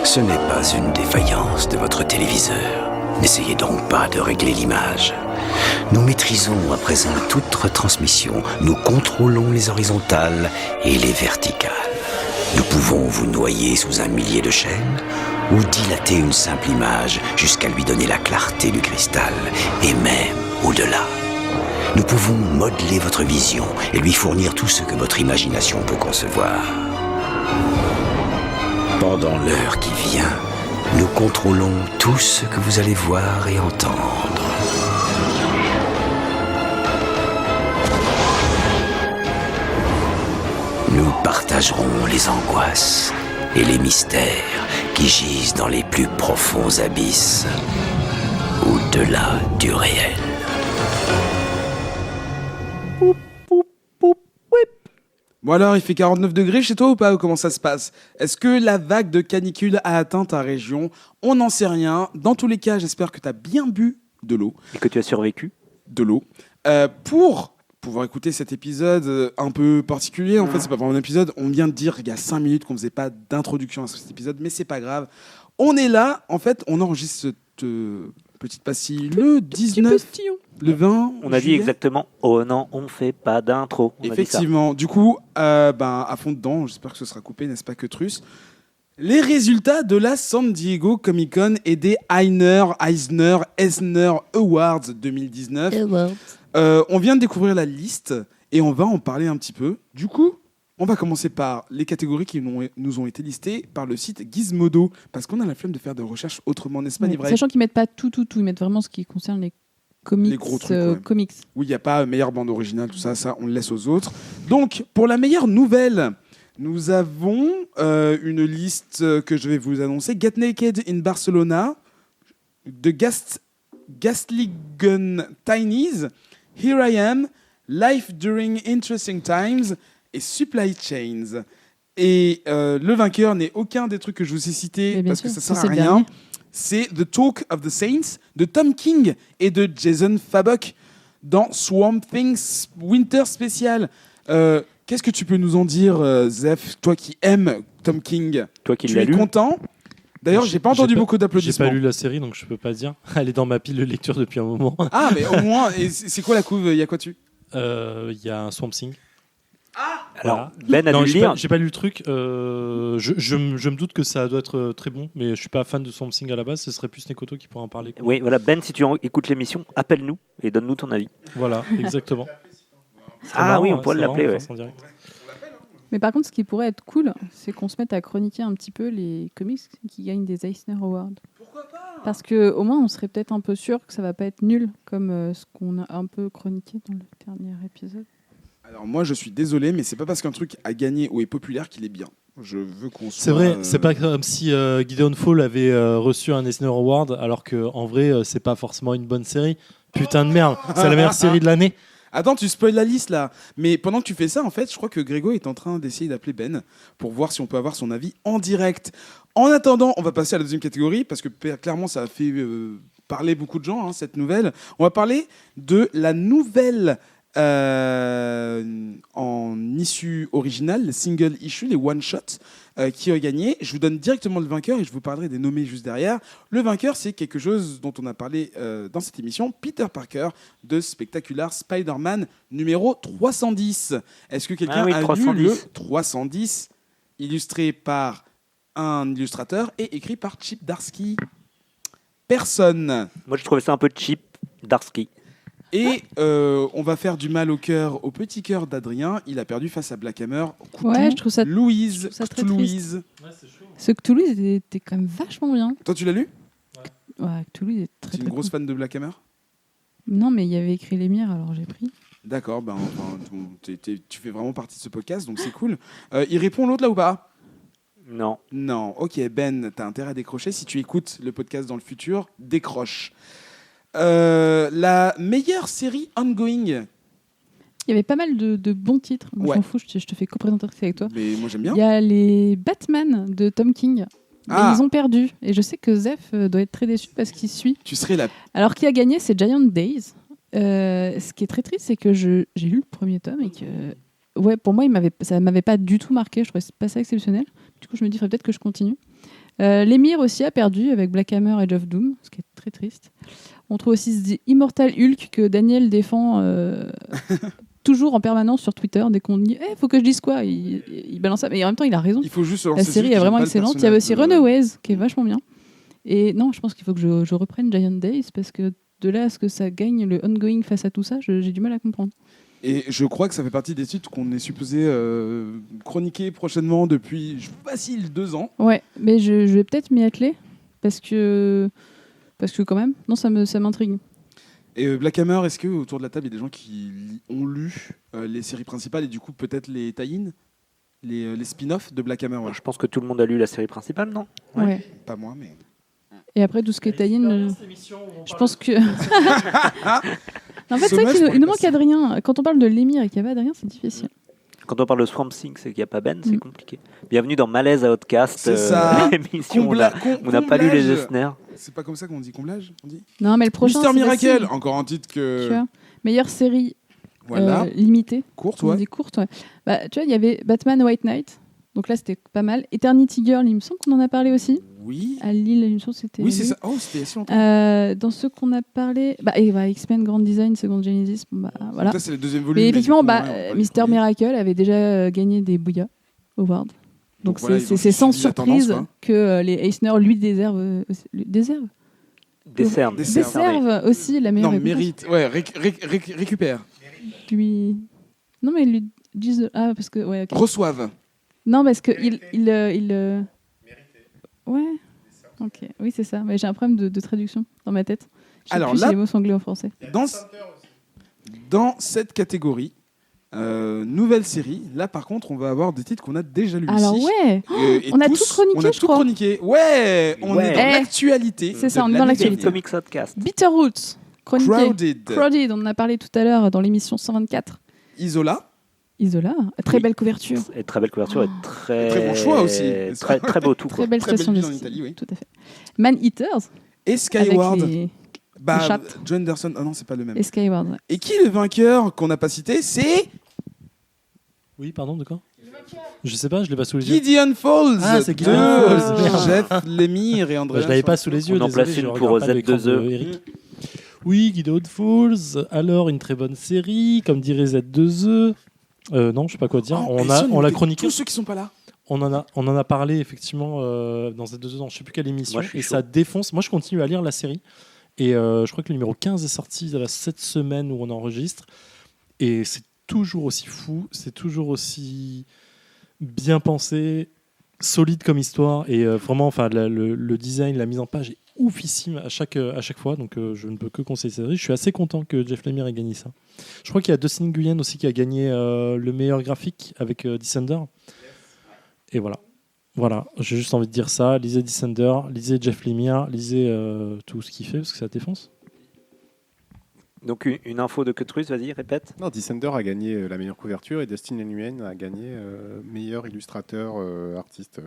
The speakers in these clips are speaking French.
Ce n'est pas une défaillance de votre téléviseur. N'essayez donc pas de régler l'image. Nous maîtrisons à présent toute retransmission. Nous contrôlons les horizontales et les verticales. Nous pouvons vous noyer sous un millier de chaînes ou dilater une simple image jusqu'à lui donner la clarté du cristal et même au-delà. Nous pouvons modeler votre vision et lui fournir tout ce que votre imagination peut concevoir. Pendant l'heure qui vient, nous contrôlons tout ce que vous allez voir et entendre. Nous partagerons les angoisses et les mystères qui gisent dans les plus profonds abysses, au-delà du réel. Bon alors, il fait 49 degrés chez toi ou pas? Comment ça se passe? Est-ce que la vague de canicule a atteint ta région? On n'en sait rien. Dans tous les cas, j'espère que tu as bien bu de l'eau. Et que tu as survécu. De l'eau. Pour pouvoir écouter cet épisode un peu particulier, en fait, c'est pas vraiment un épisode. On vient de dire il y a 5 minutes qu'on faisait pas d'introduction à cet épisode, mais c'est pas grave. On est là, en fait, on enregistre cette petite pastille le 19, le 20. On a dit exactement, oh non, on fait pas d'intro. Effectivement. Du coup, à fond dedans, j'espère que ce sera coupé, n'est-ce pas que Truss? Les résultats de la San Diego Comic Con et des Eisner Awards 2019. On vient de découvrir la liste et on va en parler un petit peu. Du coup, on va commencer par les catégories qui nous ont été listées par le site Gizmodo, parce qu'on a la flemme de faire de recherches autrement, n'est-ce pas, Livraï? Sachant qu'ils mettent pas tout, ils mettent vraiment ce qui concerne les comics. Les gros trucs, comics. Oui, il n'y a pas meilleure bande originale, tout ça, on le laisse aux autres. Donc, pour la meilleure nouvelle, nous avons une liste que je vais vous annoncer. Get Naked in Barcelona, The Gastligen Tinies, Here I Am, Life During Interesting Times et Supply Chains. Et le vainqueur n'est aucun des trucs que je vous ai cités parce que ça sert à rien. C'est The Talk of the Saints de Tom King et de Jason Fabok dans Swamp Thing Winter Special. Qu'est-ce que tu peux nous en dire, Zef, toi qui aimes Tom King? Toi qui tu l'as es lu. Content? D'ailleurs, j'ai pas entendu beaucoup d'applaudissements. J'ai pas lu la série, donc je peux pas dire. Elle est dans ma pile de lecture depuis un moment. Ah, mais au moins, et c'est quoi la couve? Il y a quoi dessus? Il y a un Swamp Thing. Alors, Ben a dû le lire. J'ai pas lu le truc. Je me doute que ça doit être très bon, mais je suis pas fan de Swamp Thing à la base. Ce serait plus Nekoto qui pourrait en parler. Oui, voilà. Ben, si tu écoutes l'émission, appelle-nous et donne-nous ton avis. Voilà, exactement. Ah oui, on pourrait l'appeler. Ouais. Mais par contre, ce qui pourrait être cool, c'est qu'on se mette à chroniquer un petit peu les comics qui gagnent des Eisner Awards. Pourquoi pas? Parce qu'au moins, on serait peut-être un peu sûr que ça va pas être nul, comme ce qu'on a un peu chroniqué dans le dernier épisode. Alors moi, je suis désolé, mais c'est pas parce qu'un truc a gagné ou est populaire qu'il est bien. Je veux qu'on soit... C'est vrai, c'est pas comme si Gideon Fall avait reçu un Eisner Award, alors qu'en vrai, c'est pas forcément une bonne série. Putain de merde, c'est la meilleure série de l'année. Attends, tu spoil la liste là. Mais pendant que tu fais ça, en fait, je crois que Grégo est en train d'essayer d'appeler Ben pour voir si on peut avoir son avis en direct. En attendant, on va passer à la deuxième catégorie parce que clairement, ça a fait parler beaucoup de gens, cette nouvelle. On va parler de la nouvelle en issue originale, les single issue, les one-shots qui ont gagné. Je vous donne directement le vainqueur et je vous parlerai des nommés juste derrière. Le vainqueur, c'est quelque chose dont on a parlé dans cette émission, Peter Parker de Spectacular Spider-Man numéro 310. Est-ce que quelqu'un a lu le 310, illustré par un illustrateur et écrit par Chip Darsky? Personne. Moi, je trouvais ça un peu cheap, Darsky. Et on va faire du mal au petit cœur d'Adrien. Il a perdu face à Black Hammer. Ouais, je trouve ça Louise. très Louise. Ouais, c'est chaud. Ce Cthulhu était quand même vachement bien. Toi, tu l'as lu? Ouais, Cthulhu est très Tu es une grosse fan de Black Hammer? Non, mais il y avait écrit l'émir, alors j'ai pris. D'accord, tu fais vraiment partie de ce podcast, donc c'est cool. Il répond l'autre là ou pas? Non. Non, ok, Ben, t'as intérêt à décrocher. Si tu écoutes le podcast dans le futur, décroche. La meilleure série ongoing. Il y avait pas mal de bons titres. Moi, Ouais. je m'en fous, je te fais co-présentatrice avec toi. Mais moi j'aime bien. Il y a les Batman de Tom King. Ah. Ils ont perdu. Et je sais que Zef doit être très déçu parce qu'il suit. Tu serais la... Alors, qui a gagné, c'est Giant Days. Ce qui est très triste, c'est que j'ai lu le premier tome et que... Ouais, pour moi, ça m'avait pas du tout marqué. Je trouvais pas ça exceptionnel. Du coup, je me dis, il faudrait peut-être que je continue. L'émir aussi a perdu avec Black Hammer et Age of Doom, ce qui est très triste. On trouve aussi The Immortal Hulk que Daniel défend toujours en permanence sur Twitter. Dès qu'on dit faut que je dise quoi, il balance ça. Mais en même temps, il a raison. Il faut juste se La lancer série dessus, est vraiment j'aime pas le excellente. Il y avait aussi personnage Runaways qui est vachement bien. Et non, je pense qu'il faut que je reprenne Giant Days parce que de là à ce que ça gagne le ongoing face à tout ça, j'ai du mal à comprendre. Et je crois que ça fait partie des titres qu'on est supposé chroniquer prochainement depuis facile 2 ans. Ouais, mais je vais peut-être m'y atteler parce que quand même, non, ça m'intrigue. Et Black Hammer, est-ce que autour de la table, il y a des gens qui ont lu les séries principales et du coup peut-être les tie-in, les spin-offs de Black Hammer Je pense que tout le monde a lu la série principale, non? Ouais. Pas moi, mais... Et après, tout ce qui est tie-in, je pense que... En fait, c'est Dommage vrai qu'il pour nous les manque Adrien. Quand on parle de l'émir et qu'il n'y a pas Adrien, c'est difficile. Quand on parle de Swamp Thing, c'est qu'il n'y a pas Ben, c'est compliqué. Bienvenue dans Malaise à Outcast, C'est ça. l'émission où on n'a pas lu les Eisner. C'est pas comme ça qu'on dit comblage, on dit Non, mais le prochain, Mister c'est Miracle, facile. encore un titre Tu que... vois. Meilleure série Voilà, limitée. courte, On ouais. dit courte, ouais. Bah, tu vois, il y avait Batman White Knight. Donc là, c'était pas mal. Eternity Girl, il me semble qu'on en a parlé aussi. Oui, À Lille, il me semble que c'était. oui c'est lui. ça. Oh, c'était si longtemps. Dans ceux qu'on a parlé, X-Men Grand Design, Second Genesis, voilà. Ça, c'est le deuxième volume. Mais effectivement, du coup, ouais, on va pas le Mister premier. Miracle avait déjà gagné des Booyah Awards. Donc voilà, ils ont c'est sans suivi la tendance, surprise quoi. que les Eisner lui déservent Décerne. desservent aussi la meilleure Non, récompense. mérite. Ouais, récupère. Lui... Non, mais ils lui disent... Ah, parce que... Ouais, ok. Reçoivent. Non, parce que Ouais. Ok, oui, c'est ça. Mais j'ai un problème de traduction dans ma tête. Je sais Alors plus là- si les mots sont anglais en français. Dans cette catégorie, nouvelle série, là par contre, on va avoir des titres qu'on a déjà lus Alors ici. ouais, Et on a tous, tout chroniqué, on a je tout crois. chroniqué. Ouais, on Ouais. est dans Eh, l'actualité. c'est ça, de on est dans l'année l'actualité. dernière. Comics Outcast. Bitterroots, chroniqué. Crowded. Crowded, on en a parlé tout à l'heure dans l'émission 124. Isola. Isola, très Oui. belle couverture. Et très belle couverture et très... Très bon choix aussi. Très beau tout. Très Quoi. belle Très belle station de ville en ski. Italie, oui. Tout à fait. Man Eaters, Et Skyward. avec les Bah, chattes. John Anderson. Ah non, c'est pas le même. et Skyward. Ouais. Et qui est le vainqueur qu'on n'a pas cité? C'est Oui, pardon, de quoi? Je sais pas, je l'ai pas sous les yeux. Gideon Falls. Ah, c'est de Gideon Falls, merde. Jeff Lemire et André. Je l'avais pas sous les yeux. On en désolé, place je une regarde pour pas l'écran Z2E. de Eric. Oui, Gideon Falls. Alors, une très bonne série, comme dirait Z2E. Non, je sais pas quoi dire. Oh, et si on l'a mettait chroniqué. Tous ceux qui sont pas là. On en a parlé effectivement dans Z2E dans je sais plus quelle émission. Moi, je suis et chaud. ça défonce. Moi, je continue à lire la série. Et je crois que le numéro 15 est sorti cette semaine où on enregistre. Et c'est toujours aussi fou. C'est toujours aussi bien pensé, solide comme histoire. Et vraiment, enfin, le design, la mise en page est oufissime à chaque fois. Donc, je ne peux que conseiller cette série. Je suis assez content que Jeff Lemire ait gagné ça. Je crois qu'il y a Dustin Nguyen aussi qui a gagné le meilleur graphique avec Descender. Et voilà. Voilà, j'ai juste envie de dire ça. Lisez Descender, lisez Jeff Lemire, lisez tout ce qu'il fait parce que ça défonce. Donc une info de Cutrus, vas-y, répète. Non, Descender a gagné la meilleure couverture et Dustin Nguyen a gagné meilleur illustrateur artiste.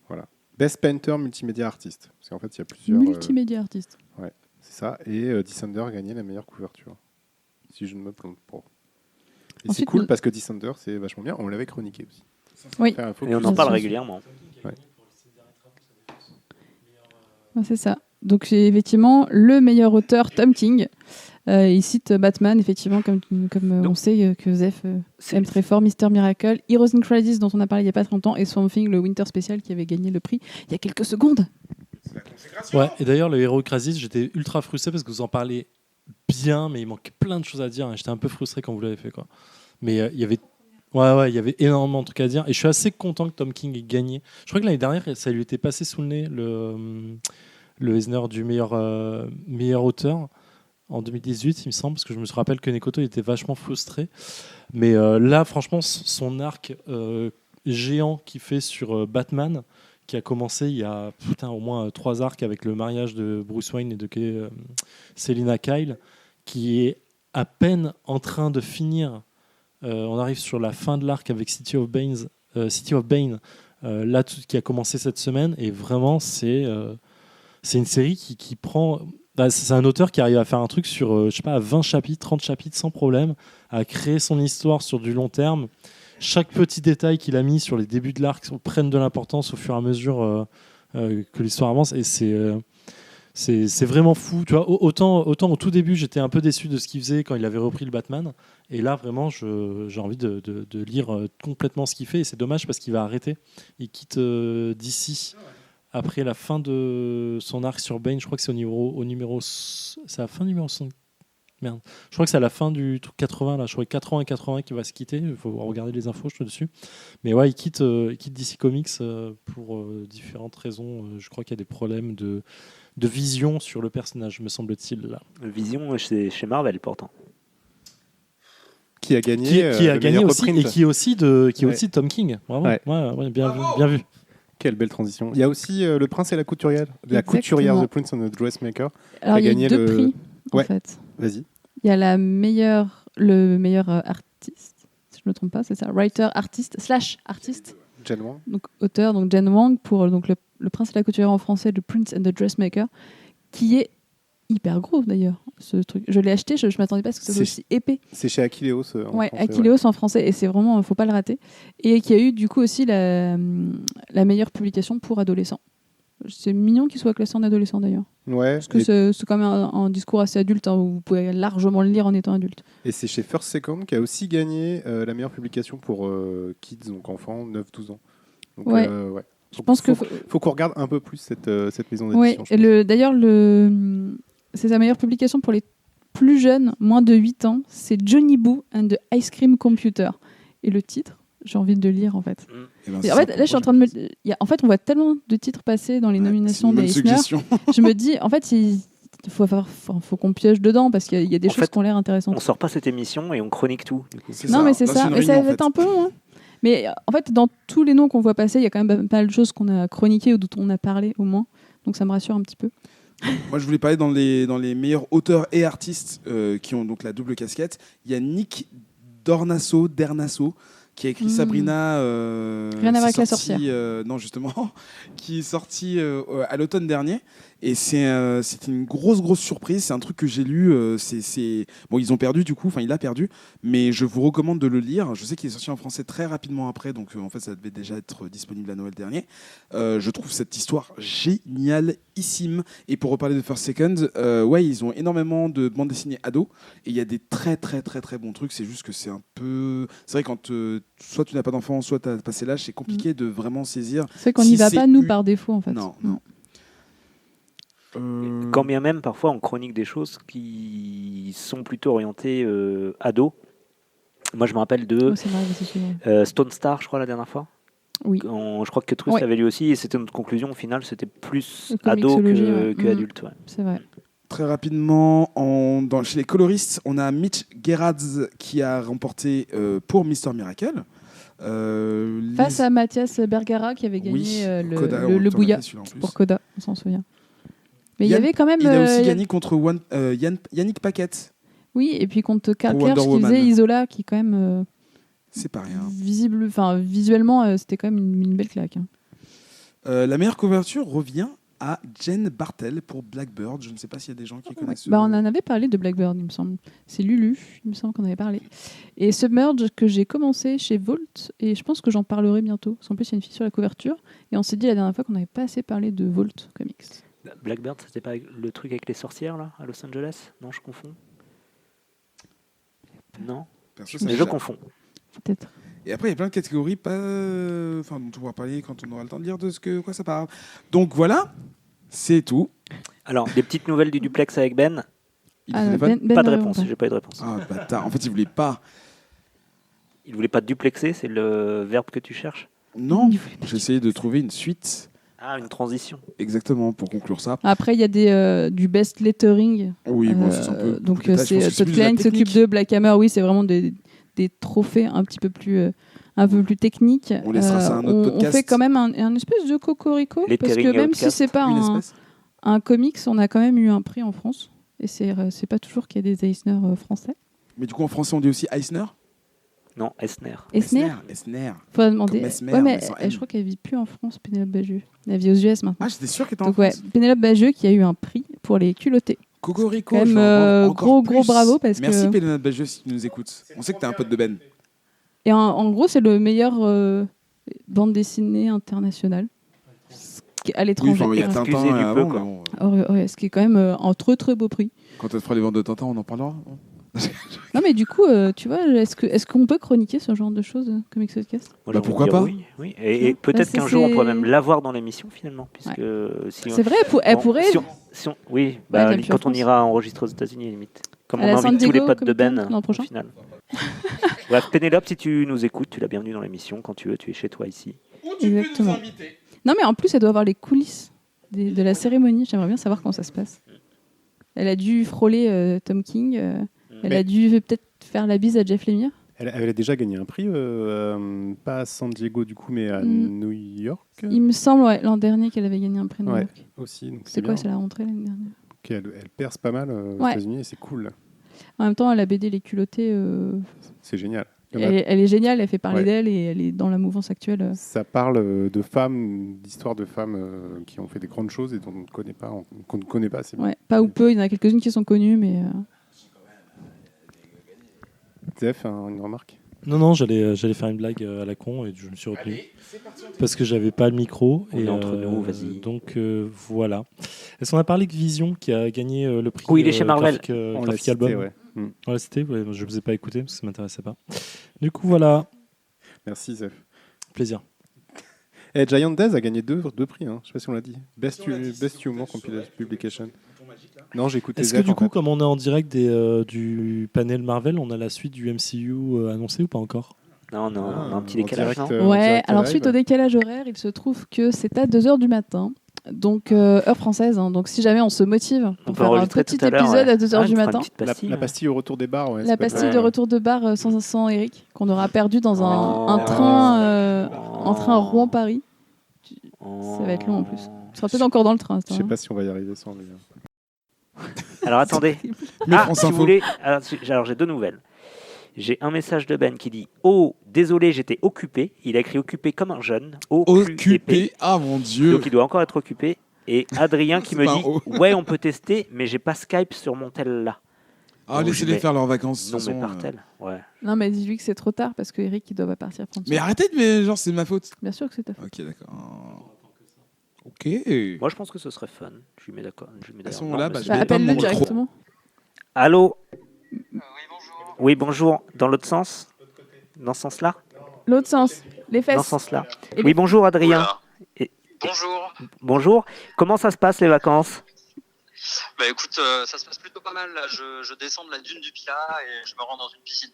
Voilà. Best Painter Multimédia Artiste. Parce qu'en fait, il y a plusieurs. Multimédia artiste. C'est ça. Et Descender a gagné la meilleure couverture. Si je ne me plante pas. Et c'est Ensuite, cool nous- parce que Descender, c'est vachement bien. On l'avait chroniqué aussi. Oui. Faire un focus Et on en Bien parle sûr. régulièrement. Ouais, c'est ça. Donc c'est effectivement le meilleur auteur, Tom King. Il cite Batman, effectivement, comme on Donc- sait que Zef C'est- aime très fort, Mister Miracle, Heroes in Crisis dont on a parlé il n'y a pas très longtemps, et Swamp Thing, le Winter Special qui avait gagné le prix il y a quelques secondes. Ouais, et d'ailleurs, le Hero Crisis, j'étais ultra frustré parce que vous en parlez bien, mais il manquait plein de choses à dire. Et j'étais un peu frustré quand vous l'avez fait, quoi. Mais il y avait. Ouais, il y avait énormément de trucs à dire. Et je suis assez content que Tom King ait gagné. Je crois que l'année dernière, ça lui était passé sous le nez, le Eisner du meilleur auteur. En 2018, il me semble, parce que je me rappelle que Nekoto il était vachement frustré. Mais là, franchement, son arc géant qu'il fait sur Batman, qui a commencé il y a au moins 3 arcs avec le mariage de Bruce Wayne et de Selina Kyle, qui est à peine en train de finir. On arrive sur la fin de l'arc avec City of Bane, là, qui a commencé cette semaine. Et vraiment, c'est une série qui prend... C'est un auteur qui arrive à faire un truc sur, 20 chapitres, 30 chapitres sans problème, à créer son histoire sur du long terme. Chaque petit détail qu'il a mis sur les débuts de l'arc prennent de l'importance au fur et à mesure que l'histoire avance. Et c'est vraiment fou. Tu vois, autant au tout début, j'étais un peu déçu de ce qu'il faisait quand il avait repris le Batman. Et là, vraiment, j'ai envie de lire complètement ce qu'il fait. Et c'est dommage parce qu'il va arrêter. Il quitte DC après la fin de son arc sur Bane. Je crois que c'est au numéro... C'est à la fin du numéro 60. Merde. Je crois que c'est à la fin du truc 80. Là. Je crois que 80 qui va se quitter. Il faut regarder les infos, je suis dessus. Mais ouais, il quitte DC Comics pour différentes raisons. Je crois qu'il y a des problèmes de vision sur le personnage, me semble-t-il. Là. Vision chez Marvel, pourtant. Qui a gagné, qui a le gagné meilleur aussi, reprint. et qui est aussi de Tom King. Bravo. Ouais. Ouais, bien vu. Quelle belle transition. Il y a aussi Le Prince et la Couturière. La Exactement. Couturière, The Prince and the Dressmaker. Alors, il y a gagné deux le- prix, en Ouais. fait. Vas-y. Il y a le meilleur artiste, si je ne me trompe pas, c'est ça, writer, artiste, / artiste, Jen Wang. donc auteur, donc Jen Wang, pour donc, le Prince et la Couturière en français, The Prince and the Dressmaker, qui est hyper gros d'ailleurs, ce truc. Je l'ai acheté, je ne m'attendais pas à ce que ça soit aussi épais. C'est chez Aquileos. En Ouais, français, Aquileos en français, et c'est vraiment, faut pas le rater. Et qui a eu du coup aussi la meilleure publication pour adolescents. C'est mignon qu'il soit classé en adolescent d'ailleurs. Ouais. Parce que c'est quand même un discours assez adulte, hein, où vous pouvez largement le lire en étant adulte. Et c'est chez First Second qui a aussi gagné la meilleure publication pour kids, donc enfants, 9-12 ans. Donc, Ouais. ouais. Je pense que Faut qu'on regarde un peu plus cette maison ouais, d'édition. je et d'ailleurs, c'est sa meilleure publication pour les plus jeunes, moins de 8 ans. C'est Johnny Boo and the Ice Cream Computer. Et le titre, j'ai envie de le lire en fait. Eh ben, Et en fait, là, je suis en train de en fait, on voit tellement de titres passer dans les nominations des Eisner. Je me dis, en fait, il faut qu'on pioche dedans parce qu'il y a des En choses fait, qui ont l'air intéressantes. On sort pas cette émission et on chronique tout. Du coup. Non, mais c'est Là, ça. une Mais ça réunion, va en être fait. un peu long. Hein. Mais en fait, dans tous les noms qu'on voit passer, il y a quand même pas mal de choses qu'on a chroniquées ou dont on a parlé au moins. Donc ça me rassure un petit peu. Moi, je voulais parler dans les meilleurs auteurs et artistes qui ont donc la double casquette. Il y a Nick Dornasso, qui a écrit Sabrina. Rien à voir avec la sorti, sorcière. non, justement, qui est sorti à l'automne dernier. Et c'était une grosse surprise. C'est un truc que j'ai lu. Bon, ils ont perdu du coup. Enfin, il a perdu. Mais je vous recommande de le lire. Je sais qu'il est sorti en français très rapidement après. Donc, en fait, ça devait déjà être disponible à Noël dernier. Je trouve cette histoire génialissime. Et pour reparler de First Second, ouais, ils ont énormément de bandes dessinées ados. Et il y a des très bons trucs. C'est juste que c'est un peu. C'est vrai, quand soit tu n'as pas d'enfant, soit tu as passé l'âge, c'est compliqué de vraiment saisir. C'est vrai qu'on Si n'y va c'est pas, nous, par défaut, en fait. Non. Quand bien même, parfois, on chronique des choses qui sont plutôt orientées ados. Moi, je me rappelle de Oh, c'est vrai, c'est sûr. Stone Star, je crois, la dernière fois. Oui. Je crois que Truss Ouais. l'avait lu aussi, et c'était notre conclusion. Au final, c'était plus Le ado comicsologie, ouais. que adulte. Ouais. C'est vrai. Très rapidement, chez les coloristes, on a Mitch Gerads qui a remporté pour Mister Miracle. Face à Mathias Bergara qui avait gagné Oui, le Coda, on t'en a Bouya fait celui-là en plus. pour Coda, on s'en souvient. Mais il y Yann- avait quand même. Il a aussi Yann- gagné contre Yannick Paquette. Oui, et puis contre Karl Pour Wonder Kersh qui Woman. faisait Isola, qui quand même C'est pas rien. visuellement, c'était quand même une belle claque. Hein. La meilleure couverture revient à Jen Bartel pour Blackbird. Je ne sais pas s'il y a des gens qui connaissent. Bah, on en avait parlé de Blackbird, il me semble. C'est Lulu, il me semble qu'on avait parlé. Et Submerge, que j'ai commencé chez Volt, et je pense que j'en parlerai bientôt. Parce qu'en plus, il y a une fille sur la couverture. Et on s'est dit la dernière fois qu'on n'avait pas assez parlé de Volt Comics. Blackbird, c'était pas le truc avec les sorcières, là, à Los Angeles? Non, je confonds. Non, Perso, ça mais me je gêne. confonds. Peut-être. Et après, il y a plein de catégories dont on pourra parler quand on aura le temps de lire de quoi ça parle. Donc voilà, c'est tout. Alors, des petites nouvelles du duplex avec Ben. Il Ah, voulait pas- Ben Pas de ne réponse, répond j'ai pas eu de réponse. Ah, bâtard. En fait, il voulait pas. Il voulait pas duplexer, c'est le verbe que tu cherches? Non, Il voulait pas. j'essayais de trouver une suite Ah, une transition. exactement pour conclure ça. Après, il y a du best lettering. Oui, bon, ça, c'est un peu. Donc, beaucoup de détails. Je pense que c'est Todd plus de la Klein qui s'occupe technique. de Black Hammer. Oui, c'est vraiment des trophées un peu plus techniques. On laissera ça à un autre on podcast. fait quand même un espèce de cocorico. Parce Lettering que même Outcast. si c'est pas Une un, espèce. un comics, on a quand même eu un prix en France. Et c'est pas toujours qu'il y a des Eisner français. Mais du coup, en français, on dit aussi Eisner. Non, Esner. Eisner Esner. Faut demander. Comme Mesmer, Ouais, mais mais sans M. je crois qu'elle vit plus en France, Pénélope Bagieux. Elle vit aux US maintenant. Ah, j'étais sûr qu'elle était en Donc ouais, France. Pénélope Bagieux qui a eu un prix pour les culottés. Cocorico. Quand même, je vais en prendre encore gros plus. bravo parce Merci que- Pénélope Bagieux si tu nous écoutes. On sait que t'es un pote de Ben. Et en gros, c'est le meilleur bande dessinée internationale. Ce qui est à l'étranger. il y a Tintin Excusez du peu, avant, quoi. mais bon, Ouais, ce qui est quand même un très très beau prix. quand elle fera les ventes de Tintin, on en parlera. Non, mais du coup, tu vois, est-ce qu'on peut chroniquer ce genre de choses comme Exodcast? Moi, Bah, j'ai envie de pourquoi dire pas oui, oui. Et peut-être Bah, qu'un jour, on pourrait c'est- même l'avoir dans l'émission, finalement. Puisque si C'est vrai, elle bon, pourrait. oui, elle vient bah, plus en quand on France. ira enregistrer aux États-Unis, limite. Comme Elle on est à invite San tous les Diego, potes de Comic-Con, Ben, l'an au prochain. final. Bref, Pénélope, si tu nous écoutes, tu l'as bienvenue dans l'émission quand tu veux. Tu es chez toi ici. Exactement. Non, mais en plus, elle doit avoir les coulisses de la cérémonie. J'aimerais bien savoir comment ça se passe. Elle a dû frôler Tom King. Elle a dû peut-être faire la bise à Jeff Lemire. Elle a déjà gagné un prix, pas à San Diego du coup, mais à Mm. New York Il me semble, l'an dernier, qu'elle avait gagné un prix de New Ouais. York. aussi. Donc C'est quoi, bien. c'est la rentrée l'année dernière? Elle perce pas mal aux Ouais. États-Unis et c'est cool. En même temps, la BD Les Culottés, C'est génial. Il y en a- elle est géniale, elle fait parler Ouais. d'elle et elle est dans la mouvance actuelle. Ça parle de femmes, d'histoires de femmes qui ont fait des grandes choses et dont on ne connaît pas, qu'on ne connaît pas assez bien. Ouais, pas ou peu, il y en a quelques-unes qui sont connues, mais Zef, une remarque? Non, j'allais faire une blague à la con et je me suis retenu. Parce que j'avais pas le micro. On est entre nous, vas-y. Donc voilà. Est-ce qu'on a parlé de Vision qui a gagné le prix Oui, il est chez Marvel. On l'a Graphic cité, Album. ouais. Mm. On l'a cité, ouais, je ne vous ai pas écouté parce que ça ne m'intéressait pas. Du coup, voilà. Merci Zef. Plaisir. Et Giant Days a gagné deux prix, hein. Je sais pas si on l'a dit. Best Humor Publication. Non, j'ai écouté Est-ce que Zef, du en coup, fait. comme on est en direct du panel Marvel, on a la suite du MCU annoncée ou pas encore? Non, on a un petit en décalage, direct, non en ouais, direct alors live. suite au décalage horaire, il se trouve que c'est à 2h du matin. Donc, heure française. Hein. Donc, si jamais on se motive On pour peut faire un enregistrer petit tout à l'heure, épisode ouais. à 2h Ah, du on fera une matin, petite pastille, La pastille au retour des bars, ouais. la ça peut être pastille pas de mal. retour de bar sans Eric, qu'on aura perdu dans un Oh. train en train Rouen-Paris. Ça va être long en plus. Tu seras peut-être encore dans le train. à cette Je sais heure-là. pas si on va y arriver sans lui. Alors attendez. Mais Ah, France si vous Info. voulez, alors j'ai deux nouvelles. J'ai un message de Ben qui dit « Oh, désolé, j'étais occupé ». Il a écrit « occupé comme un jeune ». Occupé. Ah mon dieu. Donc il doit encore être occupé. Et Adrien qui C'est me pas dit un O. « Ouais, on peut tester, mais j'ai pas Skype sur mon tel là Ah, Donc, laissez-les mais- faire leurs vacances. de Non, toute mais façon, par tel. Ouais. Non, mais dis-lui que c'est trop tard parce que Eric il doit pas partir prendre Mais soin. arrêtez de mais genre c'est de ma faute. Bien sûr que c'est ta faute. Ok, d'accord. Ok. Moi, je pense que ce serait fun. Je lui mets d'accord. À ce moment-là, mais je c'est- Bah, vais appelle-le éteindre mon micro. directement. Allô. Oui, bonjour. Dans l'autre sens. Dans ce sens-là. L'autre sens, les Dans fesses. ce sens-là. Et Oui, bonjour Adrien. Oula. Et- Bonjour. Bonjour. Comment ça se passe les vacances? Bah écoute, ça se passe plutôt pas mal là. Je descends de la dune du Pilat et je me rends dans une piscine.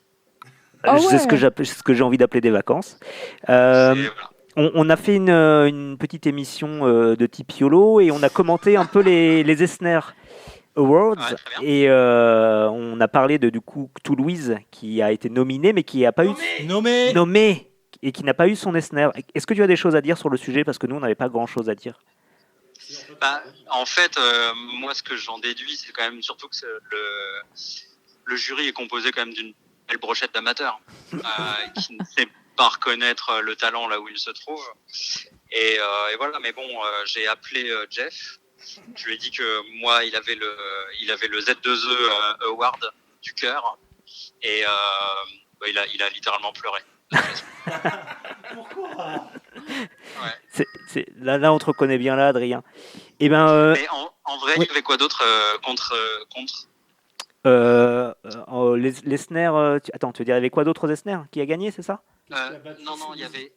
Ah C'est ouais. ce que j'ai envie d'appeler des vacances. Et voilà. On a fait une petite émission de type YOLO et on a commenté un peu les Eisner Awards. Ouais, très bien. Et on a parlé du coup Toulouse qui a été nominé mais qui n'a pas eu nommé et qui n'a pas eu son Eisner. Est-ce que tu as des choses à dire sur le sujet parce que nous on n'avait pas grand chose à dire. Bah, en fait, moi ce que j'en déduis, c'est quand même surtout que le jury est composé quand même d'une belle brochette d'amateurs qui ne sait pas reconnaître le talent là où il se trouve. Et voilà, mais bon, j'ai appelé Jeff. Je lui ai dit que moi, il avait le Z2E Award du cœur. Et bah, il a littéralement pleuré. Là, on te reconnaît bien là, Adrien. Et ben, Mais en vrai, il y avait quoi d'autre contre l'Eisner. Attends, tu veux dire, il y avait quoi d'autres Eisner qui a gagné, c'est ça? Non, il y avait.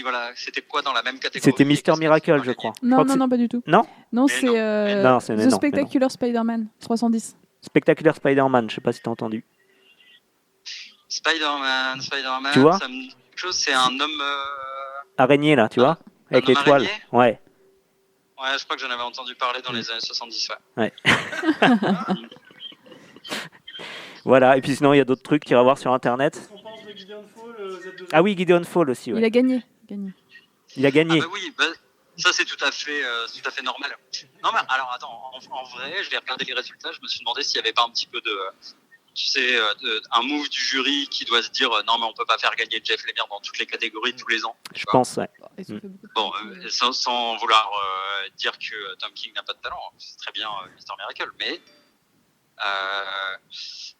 Voilà, c'était quoi dans la même catégorie? C'était Mister Miracle, je crois. Je Non, crois que non, pas du tout. Non Non, Mais c'est non, c'est- mais The non, Spectacular Spider-Man 310. Spectacular Spider-Man, je sais pas si t'as entendu. Spider-Man, Tu vois ça me dit quelque chose, c'est un homme. Araignée, là, tu vois? Avec homme l'étoile. araignée Ouais. Ouais, je crois que j'en avais entendu parler dans les années 70. Ouais. Voilà, et puis sinon, il y a d'autres trucs qu'il y a à voir sur Internet. Ah oui, Gideon Fall aussi, ouais. Il a gagné. Il a gagné. Ah bah oui, bah, ça c'est tout à fait normal. Non mais alors attends, en vrai, je vais regarder les résultats. Je me suis demandé s'il n'y avait pas un petit peu de, tu sais, un move du jury qui doit se dire non mais on peut pas faire gagner Jeff Lemire dans toutes les catégories tous les ans. Je pense, ouais. Ils ont fait beaucoup de Bon, choses. sans vouloir dire que Tom King n'a pas de talent, c'est très bien Mr. Miracle, mais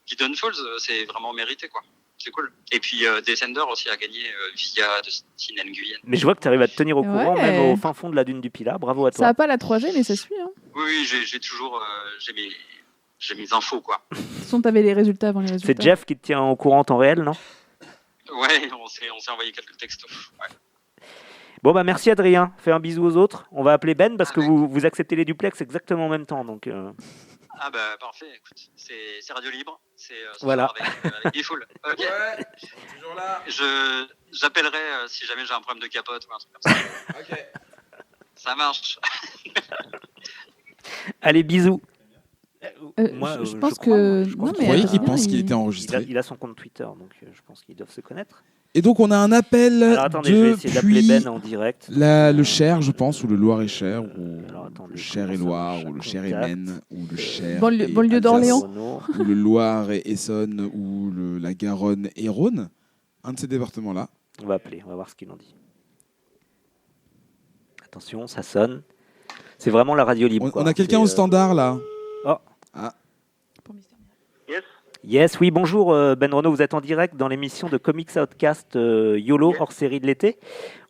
Gideon Falls, c'est vraiment mérité quoi. c'est cool. Et puis Descender aussi a gagné via Dustin Nguyen. Mais je vois que tu arrives à te tenir au courant, Ouais. même au fin fond de la dune du Pilat. Bravo à Ça toi. n'a pas la 3G, mais ça suit. Hein. Oui, j'ai toujours j'ai mes infos, quoi. De toute façon, t'avais les résultats avant les résultats. C'est Jeff qui te tient au courant en temps réel, non? Ouais, on s'est envoyé quelques textos. Ouais. Bon, bah merci Adrien. Fais un bisou aux autres. On va appeler Ben parce que vous acceptez les duplex exactement en même temps. Donc, Ah bah parfait, écoute, c'est radio libre, c'est ce Voilà. soir avec Bifoul. Ok. Ouais, toujours là. J'appellerai si jamais j'ai un problème de capote ou un truc comme ça. Ok. Ça marche. allez, bisous. Je pense que. Vous croyez qu'il pense qu'il était Il enregistré? a son compte Twitter, donc je pense qu'ils doivent se connaître. Et donc on a un appel Alors attendez, je vais essayer d'appeler depuis Ben en direct. le Cher, je pense, ou le Loir-et-Cher, ou Alors, attendez, le Cher et comment ça Loire, marche, ou le Cher et contact. Maine, ou le Cher Banlieue- et banlieue Alsace, d'Orléans. Renaud. ou le Loire et Essonne, ou la Garonne et Rhône. Un de ces départements-là. On va appeler, on va voir ce qu'il en dit. Attention, ça sonne. C'est vraiment la radio libre. On quoi. a quelqu'un C'est, au standard là. Oh. Ah. Yes, oui, bonjour Ben Renaud, vous êtes en direct dans l'émission de Comics Outcast YOLO, hors série de l'été.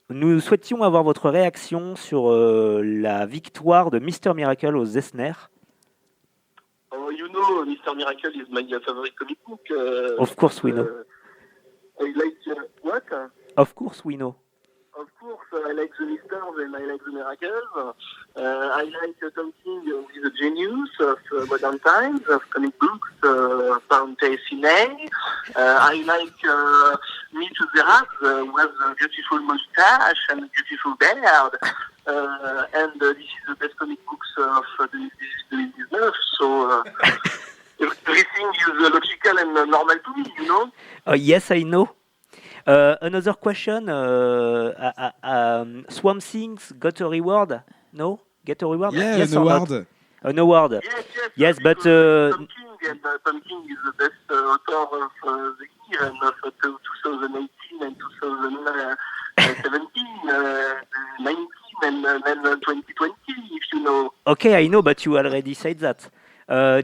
Nous souhaitions avoir votre réaction sur la victoire de Mr. Miracle aux Eisner. Oh, you know, Mr. Miracle is my favorite comic book. Of course we know. I like what? Of course we know. Of course, I like the Misters and I like the Miracles. I like something with the genius of modern times, of comic books, Fante Cine. I like Mitch Zerat, who has a beautiful mustache and a beautiful beard. And this is the best comic books of 2019. So everything is logical and normal to me, you know? Yes, I know. Another question. Swamp Things got a reward? No? Get a reward? Yeah, Yes an or not? award. An award. Yes, but Tom King, and Tom King is the best author of the year and of 2018 and 2017, 19 and 2020, if you know. Okay, I know, but you already said that.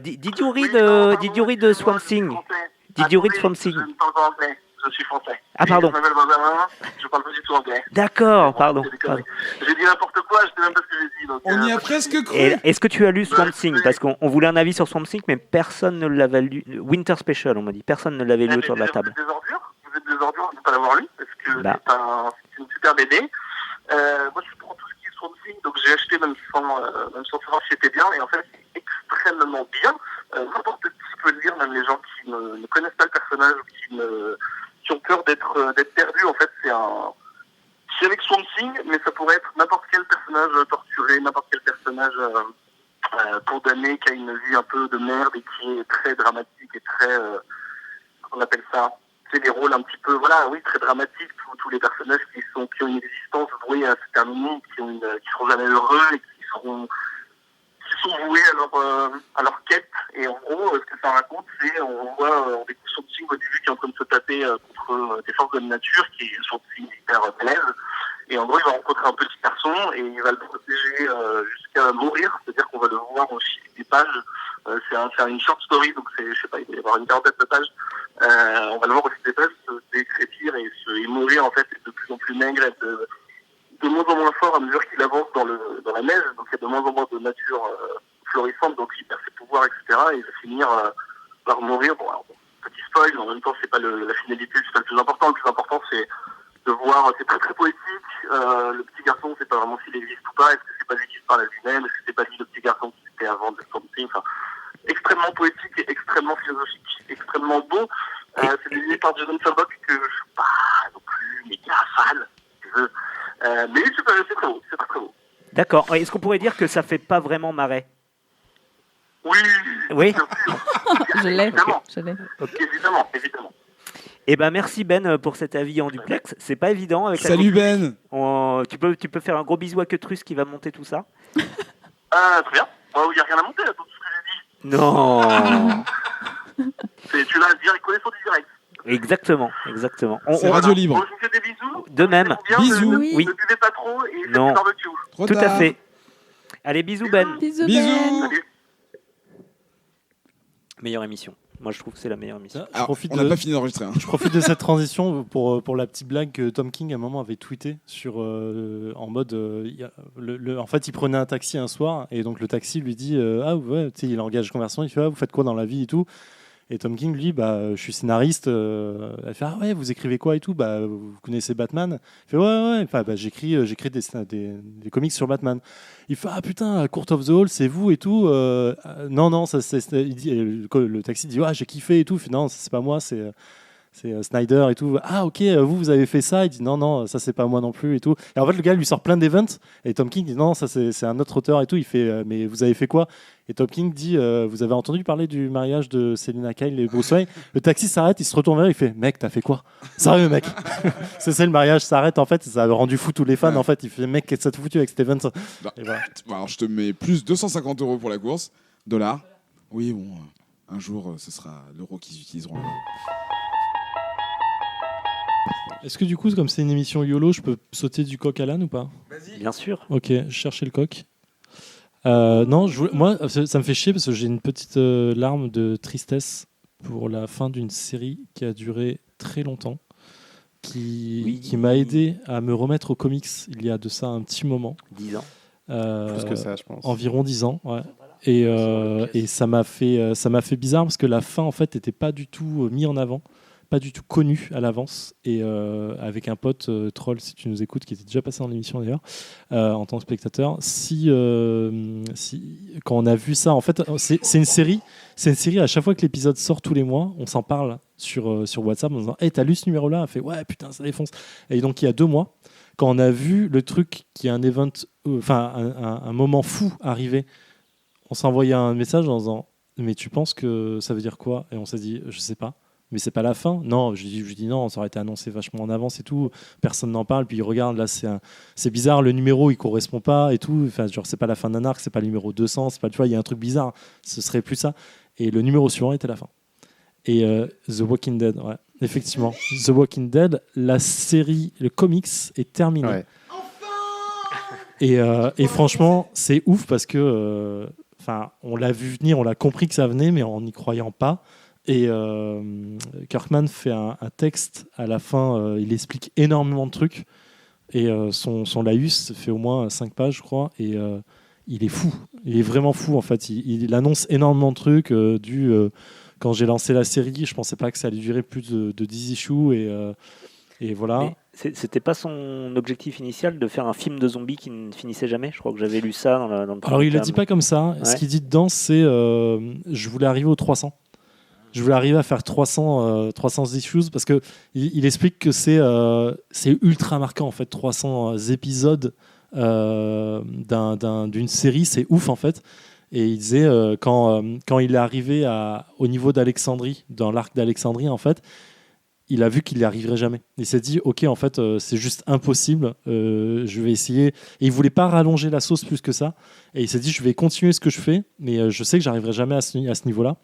Did you read Swamp Thing? Did you read Swamp Thing? Je ne parle pas anglais, je suis français. Ah, pardon. Je m'appelle Benjamin, je parle pas du tout anglais. D'accord, pardon. J'ai dit n'importe quoi, je sais même pas ce que j'ai dit. Donc, On y a presque cru. Et est-ce que tu as lu Swamp Thing? Parce qu'on voulait un avis sur Swamp Thing, mais personne ne l'avait lu. Winter Special, on m'a dit. Personne ne l'avait lu autour de la table. Vous êtes des ordures de ne pas l'avoir lu, parce que Bah. c'est une super BD. Moi, je prends tout ce qui est Swamp Thing, donc j'ai acheté même sans savoir si c'était bien, et en fait, c'est extrêmement bien. N'importe qui peut le lire, même les gens qui ne connaissent pas le personnage ou qui ont peur d'être perdus. En fait, c'est avec Swamp Thing, mais ça pourrait être n'importe quel personnage torturé, n'importe quel personnage condamné qui a une vie un peu de merde et qui est très dramatique et très, on appelle ça, c'est des rôles un petit peu, voilà, oui, très dramatiques, tous les personnages qui ont une existence vouée à se terminer, qui seront jamais heureux et qui sont voués à leur quête. Et en gros, ce que ça raconte, c'est on découvre Swamp Thing au début qui est en train de se taper contre des forces de la nature, qui est Swamp Thing hyper balèze. Et en gros, il va rencontrer un petit garçon et il va le protéger jusqu'à mourir. C'est-à-dire qu'on va le voir au fil des pages. C'est une short story, donc je sais pas, il va y avoir une quarantaine de pages. On va le voir au fil des pages se décrépir et mourir en fait, et de plus en plus maigre, et de moins en moins fort à mesure qu'il avance dans la neige. Donc il y a de moins en moins de nature florissante, donc il perd ses pouvoirs, etc. Et il va finir par mourir. Bon, alors, petit spoil, mais en même temps, c'est pas la finalité, c'est pas le plus important. Le plus important, c'est de voir, c'est très très poétique. Le petit garçon, on sait pas vraiment s'il existe ou pas. Est-ce que c'est pas lui qui se parle à lui-même? Est-ce que c'est pas lui le petit garçon qui était avant de Swamp Thing? Enfin, extrêmement poétique et extrêmement philosophique, extrêmement beau. C'est dessiné par Jason Fabok, que je suis pas non plus méga fan, si tu veux. Mais c'est très beau, c'est très beau. D'accord. Est-ce qu'on pourrait dire que ça fait pas vraiment marrer? Oui. Oui. Bien sûr. Je l'ai. Évidemment. Je l'ai. Évidemment. Eh ben merci Ben pour cet avis en duplex. C'est pas évident avec Salut Ben. Tu peux faire un gros bisou à Queutrus qui va monter tout ça. Très bien. Il n'y a rien à monter là, pour tout ce que j'ai dit. Non. Tu l'as direct, connaissance du direct. Exactement. C'est radio libre. Bon, je vous fais des bisous. De même. Bien, Bisous. Ne Oui. buvez pas trop et faites Non. du barbecue. Trop Tout à tard. fait. Allez, bisous Ben. Bisous. Bisous. Salut. Meilleure émission. Moi, je trouve que c'est la meilleure émission. Alors, profite on n'a de- pas fini d'enregistrer. Hein. Je profite de cette transition pour la petite blague que Tom King à un moment avait tweeté sur en mode en fait il prenait un taxi un soir et donc le taxi lui dit ah ouais, tu sais, il engage conversation, il fait ah, vous faites quoi dans la vie et tout, et Tom King lui je suis scénariste, elle fait ah ouais, vous écrivez quoi et tout, vous connaissez Batman, il fait ouais enfin, j'écris des comics sur Batman. Il fait ah putain, Court of the Hall c'est vous et tout, non ça il dit, le taxi dit ah j'ai kiffé et tout, il fait non c'est pas moi, c'est Snyder et tout. Ah ok, vous avez fait ça. Il dit non, ça c'est pas moi non plus et tout. Et en fait le gars lui sort plein d'events et Tom King dit non, ça c'est un autre auteur et tout. Il fait mais vous avez fait quoi? Et Tom King dit vous avez entendu parler du mariage de Selina Kyle et Bruce Wayne? Le taxi s'arrête, il se retourne vers lui, il fait mec t'as fait quoi? Sérieux mec? C'est le mariage s'arrête en fait, ça a rendu fou tous les fans en fait. Il fait mec qu'est-ce que ça te foutu avec cet event? Et voilà. Bon, alors, je te mets plus 250 € pour la course. $. Oui, bon, un jour, ce sera l'euro qu'ils utiliseront. Est-ce que du coup comme c'est une émission YOLO, je peux sauter du coq à l'âne ou pas? Bien sûr. Ok, je cherchais le coq. Non, moi, ça me fait chier parce que j'ai une petite larme de tristesse pour la fin d'une série qui a duré très longtemps, qui m'a aidé à me remettre aux comics il y a de ça un petit moment. 10 ans. Plus que ça, je pense. Environ 10 ans, ouais. Et ça m'a fait bizarre parce que la fin, en fait, n'était pas du tout mise en avant, pas du tout connue à l'avance. Et avec un pote, Troll, si tu nous écoutes, qui était déjà passé dans l'émission d'ailleurs, en tant que spectateur, quand on a vu ça, en fait, c'est une série, à chaque fois que l'épisode sort tous les mois, on s'en parle sur WhatsApp en disant hey, t'as lu ce numéro-là? On fait ouais, putain, ça défonce. Et donc, il y a 2 mois, quand on a vu le truc qui est un event, un moment fou arriver, on s'est envoyé un message en disant mais tu penses que ça veut dire quoi? Et on s'est dit je sais pas, mais c'est pas la fin. Non, je dis non, ça aurait été annoncé vachement en avance et tout, personne n'en parle, puis regarde là, c'est bizarre, le numéro il correspond pas et tout, enfin genre c'est pas la fin d'un arc, c'est pas le numéro 200, c'est pas, tu vois, il y a un truc bizarre, ce serait plus ça. Et le numéro suivant était la fin. Et The Walking Dead, ouais, effectivement, The Walking Dead, la série, le comics est terminé. Ouais. Et franchement, c'est ouf parce que on l'a vu venir, on l'a compris que ça venait, mais en n'y croyant pas. Et Kirkman fait un texte à la fin, il explique énormément de trucs. Et son laïus fait au moins 5 pages, je crois. Et il est fou. Il est vraiment fou, en fait. Il annonce énormément de trucs. Quand j'ai lancé la série, je pensais pas que ça allait durer plus de 10 issues. Et voilà. Mais c'était pas son objectif initial de faire un film de zombies qui ne finissait jamais? Je crois que j'avais lu ça dans le Alors, il le dit pas comme ça. Ouais. Ce qu'il dit dedans, c'est je voulais arriver aux 300. Je voulais arriver à faire 300 issues parce que il explique que c'est ultra marquant en fait, 300 épisodes d'une série, c'est ouf en fait. Et il disait quand il est arrivé au niveau d'Alexandrie, dans l'arc d'Alexandrie en fait, il a vu qu'il n'y arriverait jamais. Il s'est dit ok, en fait c'est juste impossible, je vais essayer. Et il voulait pas rallonger la sauce plus que ça. Et il s'est dit je vais continuer ce que je fais, mais je sais que j'arriverai jamais à ce niveau-là.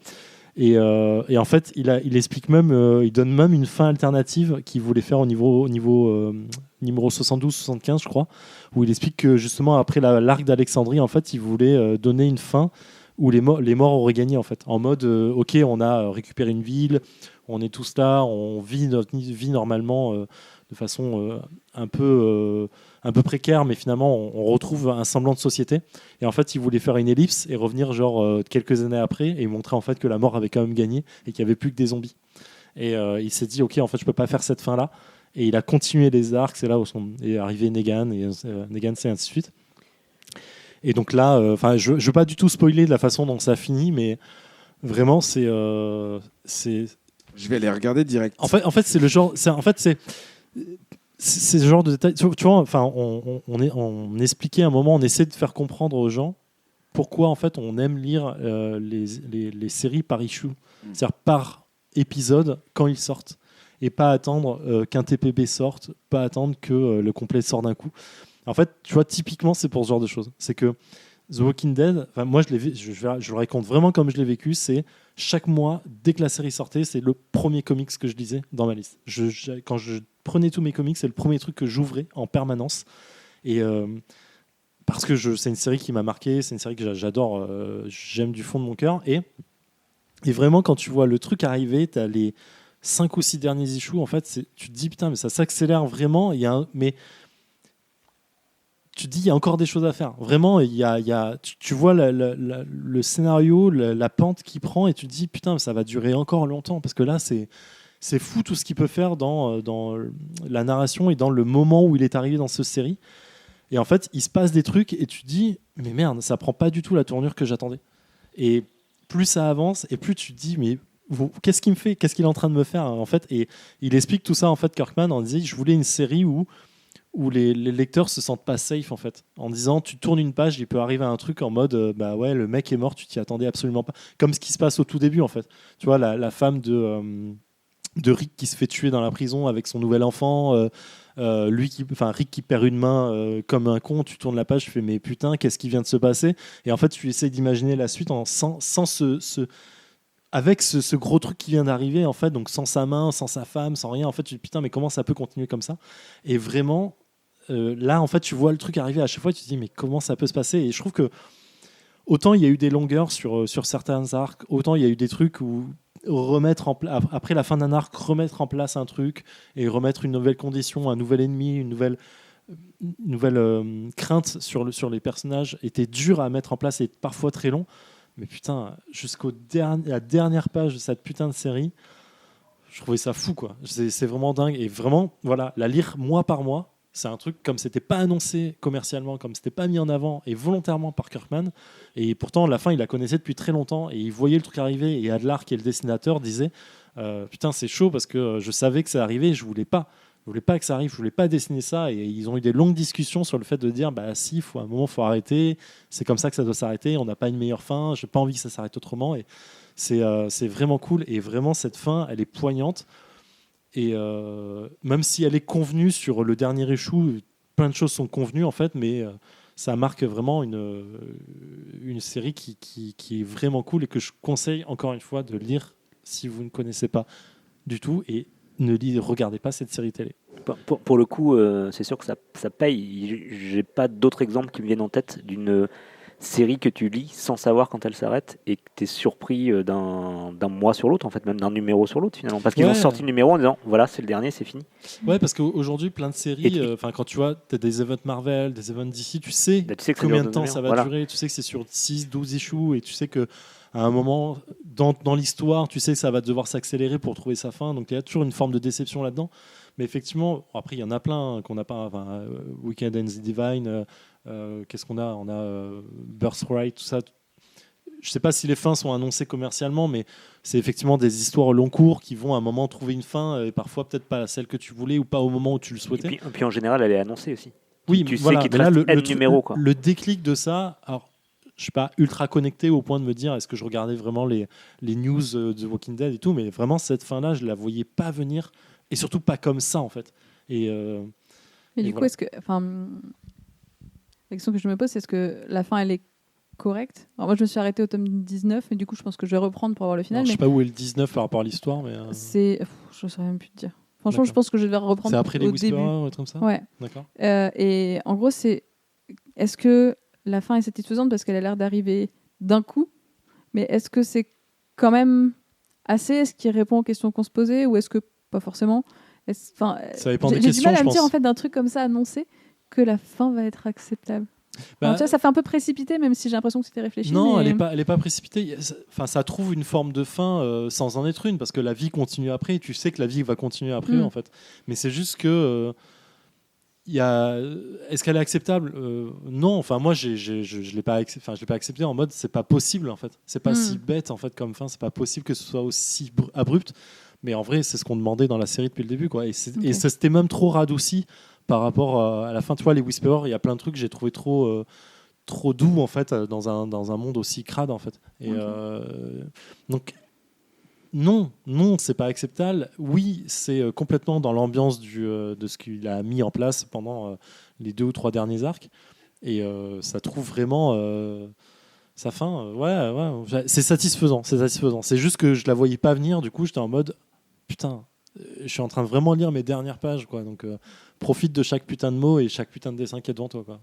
Et en fait, il explique même, il donne même une fin alternative qu'il voulait faire au niveau numéro 72-75, je crois, où il explique que justement après l'arc d'Alexandrie, en fait, il voulait donner une fin où les morts auraient gagné, en fait, en mode, ok, on a récupéré une ville, on est tous là, on vit notre vie normalement de façon un peu précaire, mais finalement on retrouve un semblant de société. Et en fait, il voulait faire une ellipse et revenir genre quelques années après et montrer en fait que la mort avait quand même gagné et qu'il n'y avait plus que des zombies. Et il s'est dit ok, en fait je peux pas faire cette fin là. Et il a continué les arcs, c'est là où est arrivé Negan et Negan c'est ainsi de suite. Et donc là, je veux pas du tout spoiler de la façon dont ça finit, mais vraiment c'est Je vais aller regarder direct. En fait c'est le genre, c'est ce genre de détails. Tu vois, enfin, on expliquait à un moment, on essaie de faire comprendre aux gens pourquoi en fait on aime lire les séries par issue, c'est-à-dire par épisode quand ils sortent, et pas attendre qu'un TPB sorte, pas attendre que le complet sorte d'un coup. En fait, tu vois, typiquement, c'est pour ce genre de choses. C'est que The Walking Dead, moi je le raconte vraiment comme je l'ai vécu, c'est chaque mois, dès que la série sortait, c'est le premier comics que je lisais dans ma liste. Quand je prenais tous mes comics, c'est le premier truc que j'ouvrais en permanence. Et parce que c'est une série qui m'a marqué, c'est une série que j'adore, j'aime du fond de mon cœur. Et Et vraiment, quand tu vois le truc arriver, tu as les 5 ou 6 derniers issues, en fait, tu te dis, putain, mais ça s'accélère vraiment. Mais tu te dis, il y a encore des choses à faire. Vraiment, tu vois le scénario, la pente qu'il prend, et tu te dis, putain, ça va durer encore longtemps. Parce que là, c'est fou tout ce qu'il peut faire dans la narration et dans le moment où il est arrivé dans cette série. Et en fait, il se passe des trucs, et tu te dis, mais merde, ça prend pas du tout la tournure que j'attendais. Et plus ça avance, et plus tu te dis, mais qu'est-ce qu'il me fait ? Qu'est-ce qu'il est en train de me faire en fait ? Et il explique tout ça en fait, Kirkman, en disant, je voulais une série où les lecteurs se sentent pas safe en fait, en disant tu tournes une page, il peut arriver un truc en mode bah ouais, le mec est mort, tu t'y attendais absolument pas, comme ce qui se passe au tout début en fait. Tu vois la femme de Rick qui se fait tuer dans la prison avec son nouvel enfant, Rick qui perd une main comme un con, tu tournes la page, tu fais mais putain, qu'est-ce qui vient de se passer ? Et en fait tu essaies d'imaginer la suite sans avec ce gros truc qui vient d'arriver en fait, donc sans sa main, sans sa femme, sans rien, en fait tu dis putain, mais comment ça peut continuer comme ça ? Et vraiment là en fait tu vois le truc arriver à chaque fois, tu te dis mais comment ça peut se passer ? Et je trouve que autant il y a eu des longueurs sur certains arcs, autant il y a eu des trucs où après la fin d'un arc, remettre en place un truc et remettre une nouvelle condition, un nouvel ennemi, une nouvelle crainte sur les personnages était dur à mettre en place et parfois très long. Mais putain, la dernière page de cette putain de série, je trouvais ça fou, quoi. C'est vraiment dingue. Et vraiment, voilà, la lire mois par mois, c'est un truc comme c'était pas annoncé commercialement, comme c'était pas mis en avant et volontairement par Kirkman. Et pourtant, la fin, il la connaissait depuis très longtemps et il voyait le truc arriver. Et Adlar, qui est le dessinateur, disait putain, c'est chaud parce que je savais que ça arrivait, je voulais pas que ça arrive, je voulais pas dessiner ça. Et ils ont eu des longues discussions sur le fait de dire bah si, à un moment, faut arrêter. C'est comme ça que ça doit s'arrêter. On n'a pas une meilleure fin. J'ai pas envie que ça s'arrête autrement. Et c'est vraiment cool. Et vraiment, cette fin, elle est poignante. Et même si elle est convenue sur le dernier issue, plein de choses sont convenues en fait, mais ça marque vraiment une série qui est vraiment cool et que je conseille encore une fois de lire si vous ne connaissez pas du tout et regardez pas cette série télé. Pour le coup, c'est sûr que ça paye. J'ai pas d'autres exemples qui me viennent en tête d'une série que tu lis sans savoir quand elle s'arrête et que tu es surpris d'un mois sur l'autre, en fait, même d'un numéro sur l'autre finalement. Parce qu'ils ont sorti le numéro en disant voilà, c'est le dernier, c'est fini. Ouais, parce qu'aujourd'hui, plein de séries, quand tu vois, tu as des events Marvel, des events DC, tu sais combien de temps ça va durer, tu sais que c'est sur 6, 12 issues et tu sais que à un moment dans l'histoire, tu sais que ça va devoir s'accélérer pour trouver sa fin. Donc il y a toujours une forme de déception là-dedans. Mais effectivement, après, il y en a plein qu'on n'a pas. Weekend and the Divine, qu'est-ce qu'on a ? On a Birthright, tout ça. Je ne sais pas si les fins sont annoncées commercialement, mais c'est effectivement des histoires au long cours qui vont à un moment trouver une fin, et parfois peut-être pas celle que tu voulais ou pas au moment où tu le souhaitais. Et puis en général, elle est annoncée aussi. Oui, tu voilà, sais qu'il te reste numéro, quoi. Le déclic de ça, alors je ne suis pas ultra connecté au point de me dire est-ce que je regardais vraiment les news de Walking Dead et tout, mais vraiment cette fin-là, je ne la voyais pas venir, et surtout pas comme ça en fait. Et du coup, est-ce que, la question que je me pose, c'est est-ce que la fin elle est correcte ? Alors moi, je me suis arrêtée au tome 19, et du coup, je pense que je vais reprendre pour avoir le final. Alors, je sais pas où est le 19 par rapport à l'histoire, mais je ne saurais même plus te dire. Franchement, je pense que je vais reprendre. C'est après les Whisperers, ou un truc comme ça. Ouais. D'accord. Et en gros, est-ce que la fin est satisfaisante parce qu'elle a l'air d'arriver d'un coup, mais est-ce que c'est quand même assez ? Est-ce qu'il répond aux questions qu'on se posait, ou est-ce que pas forcément ? Ça dépend des questions, j'ai du mal à je me dire pense. En fait d'un truc comme ça annoncé que la fin va être acceptable. Tu vois, ça fait un peu précipité, même si j'ai l'impression que c'était réfléchi. Non, mais... elle est pas précipitée. Ça trouve une forme de fin sans en être une, parce que la vie continue après. Et tu sais que la vie va continuer après, en fait. Mais c'est juste que est-ce qu'elle est acceptable ? Non. Enfin, moi, je l'ai pas accepté en mode c'est pas possible, en fait. C'est pas si bête, en fait, comme fin. C'est pas possible que ce soit aussi abrupt. Mais en vrai, c'est ce qu'on demandait dans la série depuis le début, quoi. Et ça c'était même trop radouci par rapport à la fin. Tu vois, les Whisperers, il y a plein de trucs que j'ai trouvé trop doux, en fait, dans un monde aussi crade, en fait. Et donc non, c'est pas acceptable. Oui, c'est complètement dans l'ambiance de ce qu'il a mis en place pendant les 2 ou 3 derniers arcs. Et ça trouve vraiment sa fin. Ouais, c'est satisfaisant. C'est juste que je la voyais pas venir. Du coup, j'étais en mode putain, je suis en train de vraiment lire mes dernières pages, quoi. Donc profite de chaque putain de mot et chaque putain de dessin qui est devant toi, quoi.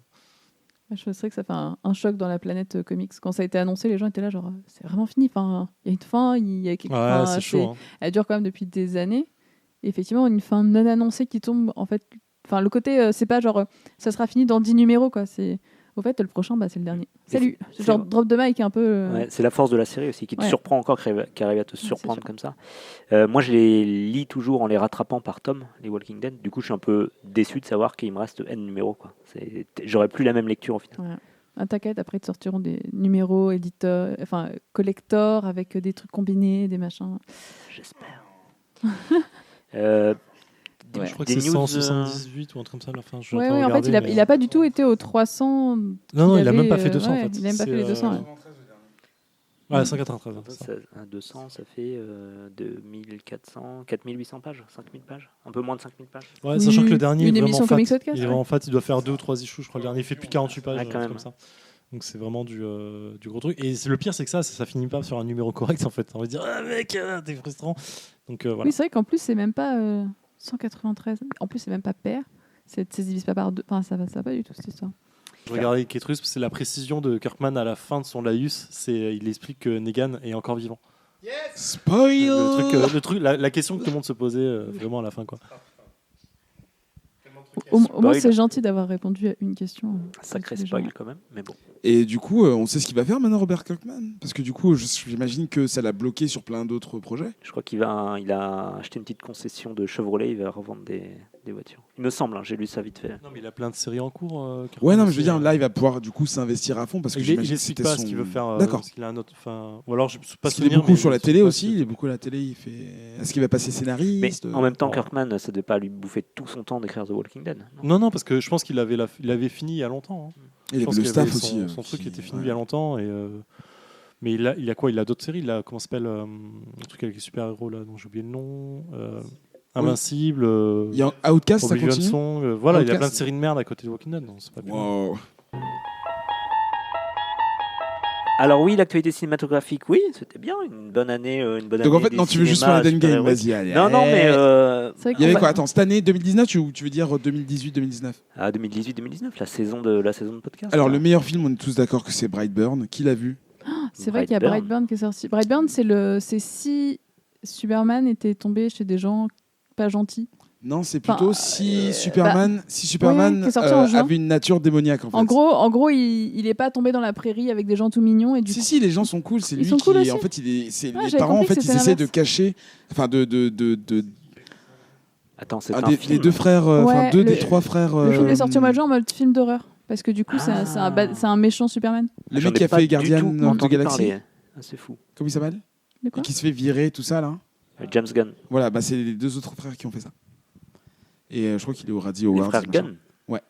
Je trouve que ça fait un choc dans la planète comics. Quand ça a été annoncé, les gens étaient là, genre, c'est vraiment fini. Enfin, il y a une fin, il y a quelque Ouais, c'est chaud. Hein. Elle dure quand même depuis des années. Et effectivement, une fin non annoncée qui tombe, en fait. Enfin, le côté, c'est pas genre, ça sera fini dans 10 numéros, quoi. C'est. Au fait, le prochain, c'est le dernier. Salut. C'est Genre drop de mic un peu. Ouais, c'est la force de la série aussi, qui te surprend encore, qui arrive à te surprendre comme ça. Moi, je les lis toujours en les rattrapant par tome, les Walking Dead. Du coup, je suis un peu déçu de savoir qu'il me reste N numéros, quoi. J'aurais plus la même lecture au final. Ouais. Ah, t'inquiète, après, ils te sortiront des numéros éditeurs, enfin, collector avec des trucs combinés, des machins. J'espère. Je crois que c'est 178 ou un truc comme ça à la fin. Ouais, en fait, il a pas du tout été aux 300. Non, il a même pas fait 200 en fait. Il a même pas fait les 200. Ouais, 193. À 200, ça fait 2400, 4800 pages, 5000 pages, un peu moins de 5000 pages. Ouais, sachant que le dernier, une émission Comics Podcast. Il doit faire 2 ou 3 issues, je crois. Le dernier fait plus 48 pages, quand même. comme ça. Donc c'est vraiment du gros truc. Et le pire, c'est que ça finit pas sur un numéro correct en fait. On va dire, ah mec, t'es frustrant. Donc voilà. Oui, c'est vrai qu'en plus, c'est même pas 193. En plus, c'est même pas pair. Ça se divise pas par deux. Enfin, ça va pas du tout cette histoire. Je regardais Ketrus, c'est la précision de Kirkman à la fin de son laïus. Il explique que Negan est encore vivant. Yes. Spoil. Le truc, la question que tout le monde se posait vraiment à la fin, quoi. Au moins, c'est gentil d'avoir répondu à une question. Sacré spoil quand même, mais bon. Et du coup, on sait ce qu'il va faire maintenant, Robert Kirkman. Parce que du coup, j'imagine que ça l'a bloqué sur plein d'autres projets. Je crois qu'il a acheté une petite concession de Chevrolet, il va revendre des voitures. Il me semble, j'ai lu ça vite fait. Non, mais il a plein de séries en cours. Ouais, non, mais je veux dire, là, il va pouvoir du coup s'investir à fond parce que il explique pas ce qu'il veut faire. D'accord. Parce qu'il a un autre. Ou alors, je sais pas. Il est beaucoup sur la télé aussi. Il est beaucoup à la télé. Il fait. Est-ce qu'il va passer scénariste? Mais en même temps, Kirkman, ça devait pas lui bouffer tout son temps d'écrire The Walking Dead. Non, parce que je pense qu'il avait fini il y a longtemps. Hein. Il avait le staff aussi. Son truc était fini il y a longtemps. Mais il a quoi? Il a d'autres séries. Il a, comment ça s'appelle, un truc avec les super-héros là, dont j'ai oublié le nom. Invincible. Il y a Outcast, ça continue. Voilà, Outcast. Il a plein de séries de merde à côté de Walking Dead. Non, c'est pas wow. Alors oui, l'actualité cinématographique, oui, c'était bien, une bonne année, Donc en fait, non, tu veux juste faire l'endgame, vas-y, allez. Non, mais il y avait quoi? Attends, cette année 2019, tu veux dire 2018-2019? Ah, 2018-2019, la saison de podcast. Alors le meilleur film, on est tous d'accord que c'est Brightburn. Qui l'a vu? C'est vrai qu'il y a Brightburn qui est sorti. Brightburn, c'est si Superman était tombé chez des gens pas gentils. Non, c'est plutôt si Superman avait une nature démoniaque en fait. En gros, il est pas tombé dans la prairie avec des gens tout mignons et du coup... Si, les gens sont cool. C'est lui qui, cool en fait, les parents en fait, ils essaient de cacher, enfin Attends, c'est les deux frères, deux des trois frères. Le film est sorti au mois de juin en mode film d'horreur parce que du coup, c'est un méchant Superman. Le mec qui a fait Guardian of the Galaxy. C'est fou. Comment il s'appelle? Et qui se fait virer, tout ça là. James Gunn. Voilà, c'est les deux autres frères qui ont fait ça. Et je crois qu'il est au Razzie Awards. Les frères Gunn. Ouais.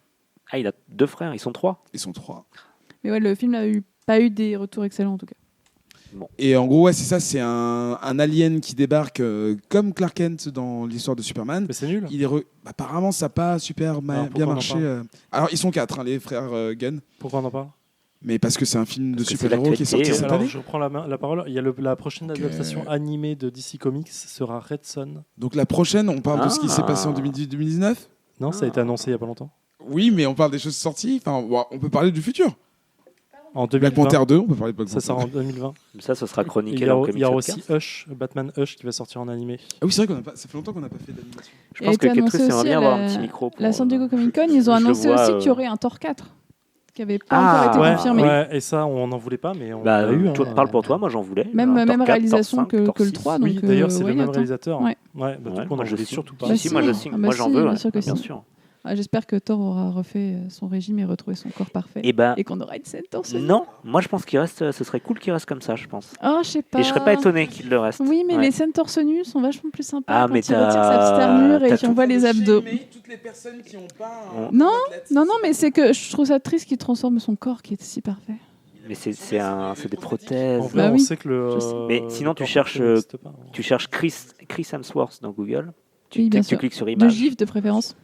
Ah, il a 2 frères, ils sont 3. Ils sont 3. Mais ouais, le film n'a pas eu des retours excellents en tout cas. Bon. Et en gros, ouais, c'est ça, c'est un alien qui débarque comme Clark Kent dans l'histoire de Superman. Mais c'est nul. Apparemment, ça n'a pas super bien marché. Alors, ils sont 4, les frères Gunn. Pourquoi on en parle? Mais parce que c'est un film de super-héros qui est sorti cette année. Je reprends la parole. Il y a la prochaine adaptation animée de DC Comics sera Red Son. Donc la prochaine, on parle de ce qui s'est passé en 2018-2019 ? Non, ça a été annoncé il n'y a pas longtemps. Oui, mais on parle des choses sorties. Enfin, on peut parler du futur. En 2020. Black Panther 2, on peut parler de Black Panther. Ça sort en 2020. Ça sera chroniqué. Il y a aussi Batman Hush qui va sortir en animé. Ah oui, c'est vrai ça fait longtemps qu'on n'a pas fait d'animation. Je pense que Ketrus aimerait bien avoir un petit micro. La San Diego Comic Con, ils ont annoncé aussi qu'il y aurait un Thor 4. Qui n'avait pas encore été confirmé. Ouais, et ça, on n'en voulait pas, mais on l'a eu. Parle pour toi, moi j'en voulais. Même réalisation que le 3. Oui, d'ailleurs, c'est le même réalisateur. Ouais, on en voulait surtout pas. Si, moi j'en veux, bien sûr. J'espère que Thor aura refait son régime et retrouvé son corps parfait. Et qu'on aura une scène torse. Non, moi je pense qu'il reste. Ce serait cool qu'il reste comme ça, je pense. Oh, je sais pas. Et je serais pas étonné qu'il le reste. Oui, mais les scènes torse nu sont vachement plus sympas. Quand il retire sa petite armure et qu'on voit les abdos. Toutes les personnes qui ont pas. Non, mais c'est que je trouve ça triste qu'il transforme son corps qui est si parfait. Mais c'est des prothèses. En vrai, on sait que le. Mais sinon, tu cherches Chris Hemsworth dans Google. Tu cliques sur de image. GIF de préférence.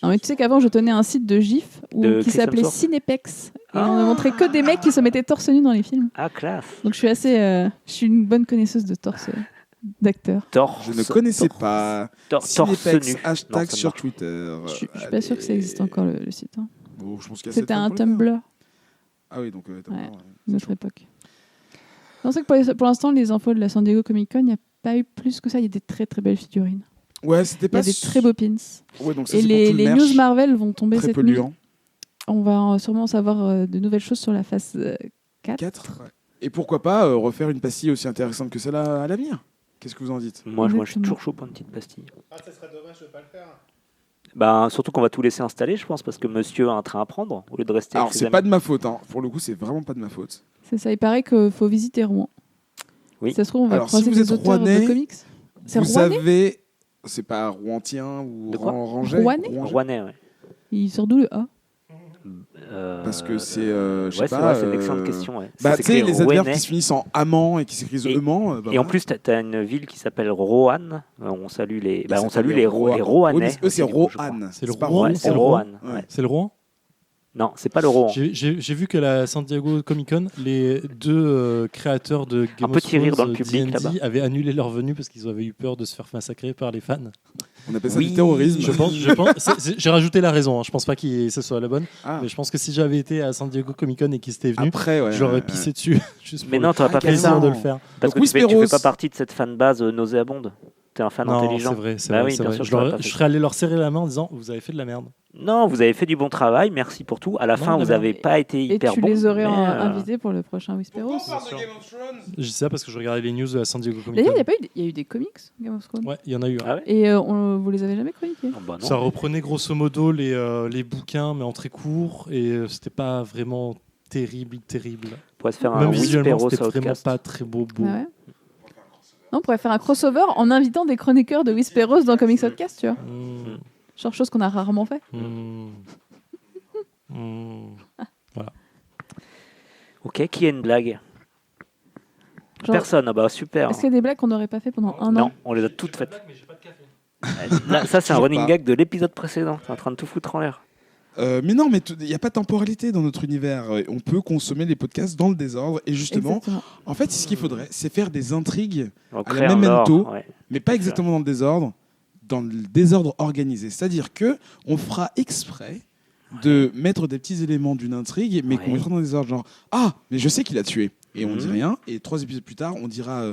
Non, mais tu sais qu'avant je tenais un site de GIF qui s'appelait Cinépex et on ne montrait que des mecs qui se mettaient torse nu dans les films. Ah, classe. Donc je suis une bonne connaisseuse de torse d'acteurs. Je ne connaissais pas. Torse nu. Hashtag sur Twitter. Je suis pas sûr que ça existe encore le site. Hein. Bon, je pense qu'il y a c'était un Tumblr. Ah oui, donc t'as Ouais. raison, ouais. Notre époque. Non, c'est que pour l'instant, les infos de la San Diego Comic Con, il n'y a pas eu plus que ça. Il y a des très très belles figurines. Ouais, c'était Il y pas a des très beaux pins. Ouais, donc ça, Et c'est pour les tout le merch, news Marvel vont tomber très cette nuit. polluant. On va sûrement savoir de nouvelles choses sur la phase 4. 4. Et pourquoi pas refaire une pastille aussi intéressante que celle-là à l'avenir? Qu'est-ce que vous en dites? Moi, je suis Exactement. toujours chaud pour une petite pastille. Ah, ça serait dommage de pas le faire. Bah, surtout qu'on va tout laisser installer, je pense, parce que monsieur a un train à prendre, au lieu de rester Alors, avec ses c'est amis. pas de ma faute. Hein. Pour le coup, c'est vraiment pas de ma faute. C'est ça, il paraît qu'il faut visiter Rouen. Oui. Si ça se trouve, on va Alors, croiser si vous des êtes auteurs Rouennais, de comics. C'est Vous Rouennais avez... C'est pas Rouentien ou De quoi Rangais? Rouennais Rouennais, ouais. Il sort d'où le A? Parce que c'est... je sais Ouais, c'est pas, vrai, c'est une excellente question. Ouais. Bah, Ça tu sais, s'écrit les adverbes Rouennais. qui se finissent en amant et qui s'écrivent Et- eumant. Et en plus, tu as une ville qui s'appelle Roanne. On salue les, Ça on s'appelle salue les Rouennais. Oui, mais eux, c'est aussi, du coup, je crois. Roanne. C'est le pas Rouen, Ouais, Rouen. c'est Roanne. Ouais. Ouais. C'est le Rouen. Non, c'est pas le Rouen. J'ai vu que la San Diego Comic Con, les deux créateurs de Game of petit rire dans le Thrones, public, D&D, là-bas. avaient annulé leur venue parce qu'ils avaient eu peur de se faire massacrer par les fans. On appelle ça Oui, du terrorisme. Je pense, j'ai rajouté la raison. Hein. Je pense pas que ce soit la bonne, Ah. mais je pense que si j'avais été à San Diego Comic Con et qu'ils étaient venus, Après, ouais. je leur ai ouais, pissé dessus. Juste Mais pour non, tu n'aurais pas Ah, fait ça. plaisir de carrément. le faire. Parce Donc, que tu fais Whisperos. pas partie de cette fanbase nauséabonde. Tu es un fan Non, intelligent. c'est vrai, c'est Bah vrai. oui, c'est bien vrai. sûr, Je, tu l'aurais leur- pas je fait. serais allé leur serrer la main en disant vous avez fait de la merde. Non, vous avez fait du bon travail, merci pour tout. À la Non, fin, de vous rien. n'avez pas été Et hyper tu bon. les aurais mais, invités pour le prochain Whisperos. Je dis ça parce que je regardais les news de la San Diego Comic D'ailleurs, Con. il y a eu des comics, Game of Thrones. Ouais, il y en a eu. Ah ouais Et vous les avez jamais chroniqués? Oh, bah non. Ça reprenait grosso modo les bouquins, mais en très court, et c'était pas vraiment terrible. On pourrait se faire un Même visuellement, Whisperos c'était vraiment Outcast. pas très beau. Ah ouais. Non, on pourrait faire un crossover en invitant des chroniqueurs de Whisperos dans Comics Outcast, tu vois. Mmh. Genre chose qu'on a rarement fait. Mmh. Mmh. Ok, qui a une blague? Genre, Personne, ah bah super. est-ce qu'il y a des blagues qu'on n'aurait pas fait pendant un Non, an? on les a toutes faites. Là, ça, c'est un Toujours running pas. gag de l'épisode précédent. T'es en train de tout foutre en l'air. Mais non, mais il n'y a pas de temporalité dans notre univers. On peut consommer les podcasts dans le désordre. Et justement, Exactement. en fait, ce qu'il faudrait, c'est faire des intrigues, On la crée un Memento. lore, ouais. mais pas exactement dans le désordre, dans le désordre organisé. C'est-à-dire que on fera exprès de mettre des petits éléments d'une intrigue, mais qu'on Ouais. mettra dans le désordre. Genre, ah, mais je sais qu'il a tué. Et on Mhm. dit rien. Et 3 épisodes plus tard, on dira,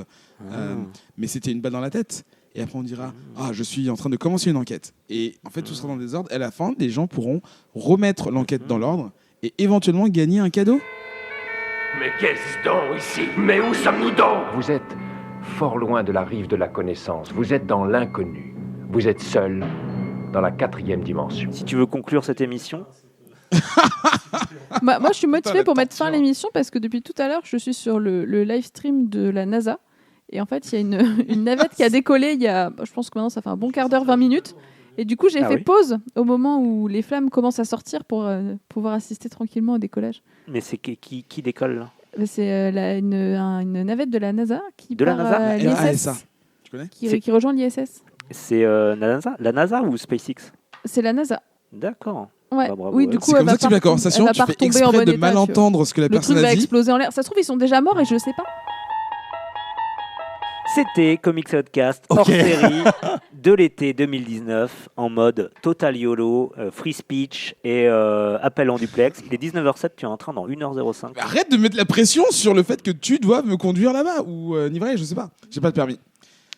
mais c'était une balle dans la tête. Et après, on dira, ah, je suis en train de commencer une enquête. Et en fait, tout sera dans le désordre. Et à la fin, les gens pourront remettre l'enquête dans l'ordre et éventuellement gagner un cadeau. Mais qu'est-ce donc ici? Mais où sommes-nous donc? Vous êtes fort loin de la rive de la connaissance. Vous êtes dans l'inconnu. Vous êtes seul dans la 4e dimension. Si tu veux conclure cette émission, Moi, je suis motivée la pour mettre fin à torture. l'émission parce que depuis tout à l'heure, je suis sur le live stream de la NASA. Et en fait, il y a une navette qui a décollé il y a, je pense que maintenant, ça fait un bon quart d'heure, 20 minutes. Et du coup, j'ai Ah fait oui. pause au moment où les flammes commencent à sortir pour pouvoir assister tranquillement au décollage. mais c'est qui décolle là? C'est une navette de la NASA qui De la part NASA à Ah, l'ISS, ça. Tu connais? qui rejoint l'ISS. C'est la NASA ou SpaceX? C'est la NASA. D'accord. Ouais. Bah, bravo, oui, ouais. du coup, C'est elle comme va ça que tu pas fais la retom- conversation, elle va tu pas fais retomber en exprès bon de état, mal tu vois. entendre ce que la Le truc personne va a dit. exploser en l'air. Ça se trouve, ils sont déjà morts et je sais pas. C'était Comics Outcast hors Ok. série de l'été 2019 en mode total YOLO, free speech et appel en duplex. Il est 19h07, tu es en train dans 1h05. Arrête de mettre la pression sur le fait que tu dois me conduire là-bas ou Nivray, je sais pas. J'ai pas de permis.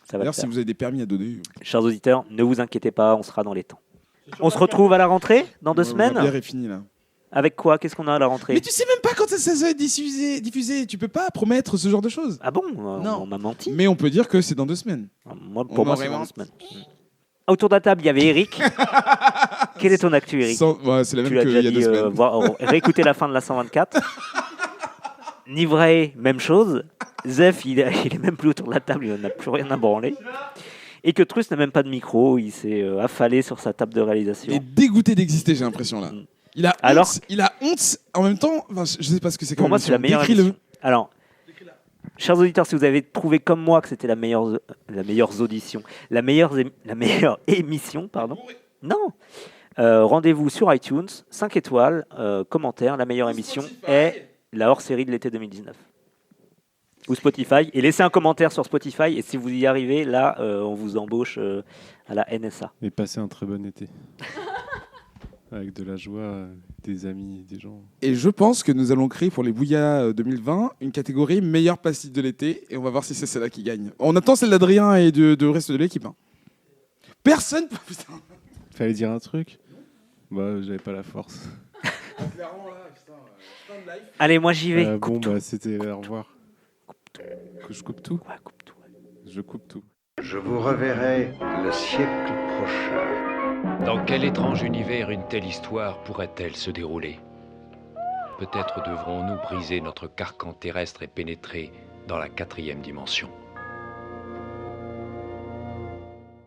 Ça va D'ailleurs, te si faire. vous avez des permis à donner, Chers auditeurs, ne vous inquiétez pas, on sera dans les temps. On se retrouve à la rentrée dans 2 ma semaines. bière est finie là. Avec quoi? Qu'est-ce qu'on a à la Mais rentrée? tu sais même pas quand ça va être diffusé. Tu peux pas promettre ce genre de choses. Ah bon? Non. On m'a menti. Mais on peut dire que c'est dans 2 semaines. Moi, On pour moi, aurait c'est dans 2 menti. semaines. Autour de la table, il y avait Eric. Quelle est ton actu, Eric? Ouais, c'est la même Tu l'as qu'il déjà y a 2 dit, semaines. réécouter la fin de la 124. Nivray, même chose. Zef, il est même plus autour de la table, il n'a plus rien à branler. Et que Trus n'a même pas de micro, il s'est affalé sur sa table de réalisation. Il est dégoûté d'exister, j'ai l'impression là. Il a Alors- honte. Il a honte. En même temps, enfin, je sais pas ce que c'est. Pour comme moi, c'est la meilleure Décris-le. émission. Alors, chers auditeurs, si vous avez trouvé comme moi que c'était la meilleure audition, la meilleure émission, pardon. Non. Rendez-vous sur iTunes, 5 étoiles, commentaire, la meilleure émission est la hors-série de l'été 2019. Ou Spotify. Et laissez un commentaire sur Spotify. Et si vous y arrivez, là, on vous embauche à la NSA. Et passer un très bon été. Avec de la joie, des amis, des gens. Et je pense que nous allons créer pour les Bouillas 2020 une catégorie meilleure pastille de l'été. Et on va voir si c'est celle-là qui gagne. On attend celle d'Adrien et du reste de l'équipe. Hein. Personne. Putain. Fallait dire un truc. Bah, j'avais pas la force. Clairement, là, putain, fin de live. Allez, moi j'y vais. Bon, bah, c'était au revoir. Que je coupe tout. Ouais, coupe tout. Je coupe tout. Je vous reverrai le siècle prochain. Dans quel étrange univers une telle histoire pourrait-elle se dérouler? Peut-être devrons-nous briser notre carcan terrestre et pénétrer dans la 4e dimension.